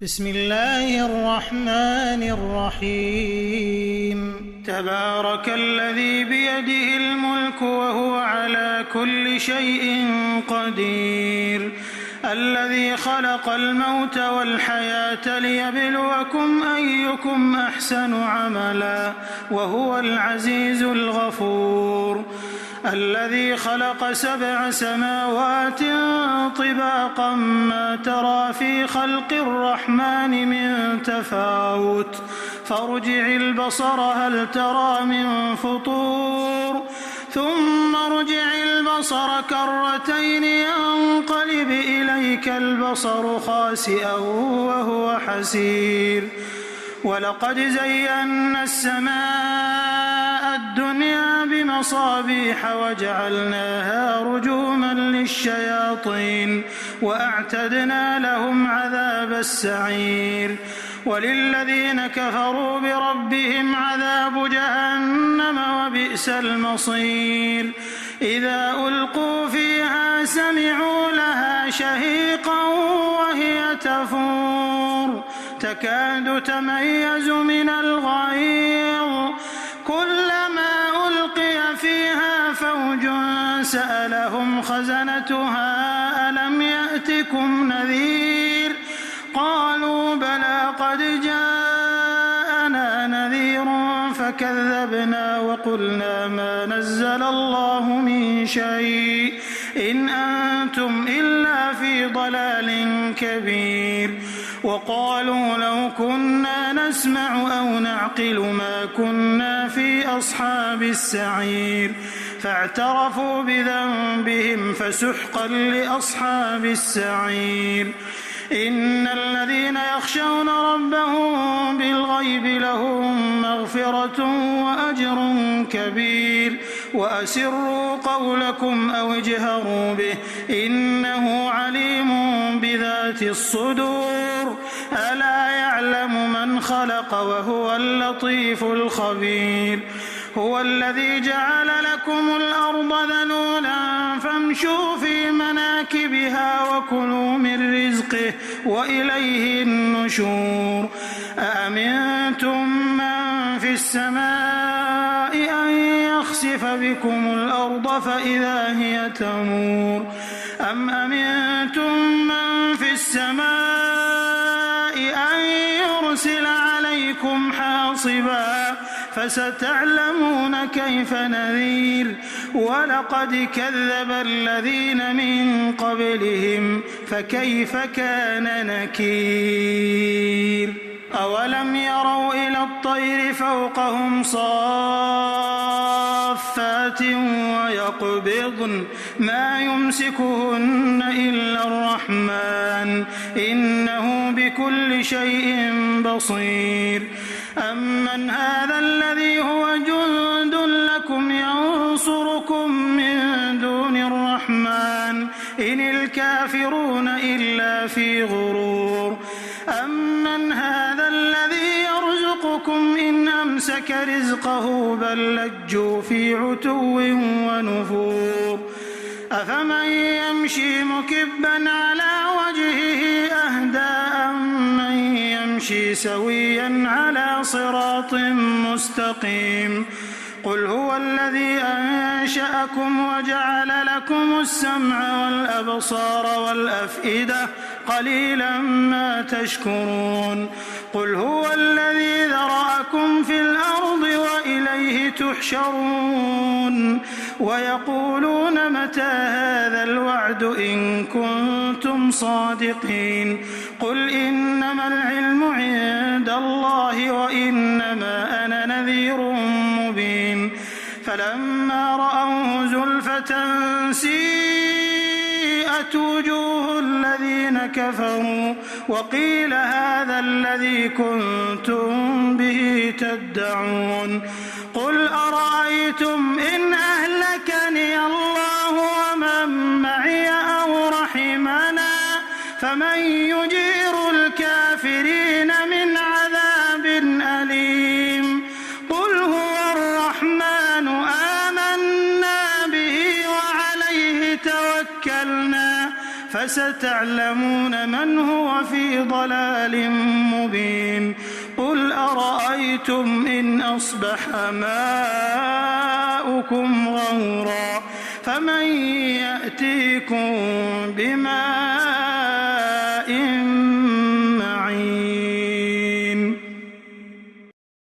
بسم الله الرحمن الرحيم تبارك الذي بيده الملك وهو على كل شيء قدير الذي خلق الموت والحياة ليبلوكم أيكم أحسن عملا وهو العزيز الغفور الذي خلق 7 سماوات طباقا ما ترى في خلق الرحمن من تفاوت فارجع البصر هل ترى من فطور ثم ارجع البصر كرتين ينقلب إليك البصر خاسئا وهو حسير ولقد زينا السماء الدنيا بمصابيح وجعلناها رجوما للشياطين وأعتدنا لهم عذاب السعير وللذين كفروا بربهم عذاب جهنم وبئس المصير إذا ألقوا فيها سمعوا لها شهيقا وهي تفور تكاد تميز من الغيظ كلما ألقي فيها فوج سألهم خزنتها ألم يأتكم نذير قالوا بلى قد جاءنا نذير فكذبنا وقلنا ما نزل الله من شيء إن أنتم إلا في ضلال كبير وقالوا لو كنا نسمع أو نعقل ما كنا في أصحاب السعير فاعترفوا بذنبهم فسحقا لأصحاب السعير إن الذين يخشون ربهم بالغيب لهم مغفرة وأجر كبير وأسروا قولكم أو اجهروا به إنه عليم بذات الصدور ألا يعلم من خلق وهو اللطيف الخبير هو الذي جعل لكم الأرض ذلولا فامشوا في مناكبها وكلوا من رزقه وإليه النشور أأمنتم من في السماء أن يخسف بكم الأرض فإذا هي تمور أم أمنتم من في السماء أن يرسل عليكم حاصبا فستعلمون كيف نذير ولقد كذب الذين من قبلهم فكيف كان نكير أولم يروا إلى الطير فوقهم صافات ويقبضن ما يمسكهن إلا الرحمن إنه بكل شيء بصير أمن هذا الذي هو جند لكم ينصركم من دون الرحمن إن الكافرون إلا في غرور أمن هذا الذي يرزقكم إن أمسك رزقه بل لجوا في عتو ونفور أفمن يمشي مكبا على وجهه أهدى أمن يمشي سويا على صراط مستقيم قل هو الذي أنشأكم وجعل لكم السمع والأبصار والأفئدة قليلا ما تشكرون قل هو الذي ذرأكم في الأرض وإليه تحشرون ويقولون متى هذا الوعد إن كنتم صادقين قل إنما العلم عند الله وإنما أنا نذير مبين فلما رأوه زلفة سيئت وجوه الذين كفروا وقيل هذا الذي كنتم به تدعون قل أرأيتم إن أهلكني الله ومن معي أو رحمنا فمن يجير الكافرين من عذاب أليم قل هو الرحمن آمنا به وعليه توكلنا فستعلمون من هو في ضلال مبين قل أرأيتم إن أصبح ماؤكم غورا فمن يأتيكم بماء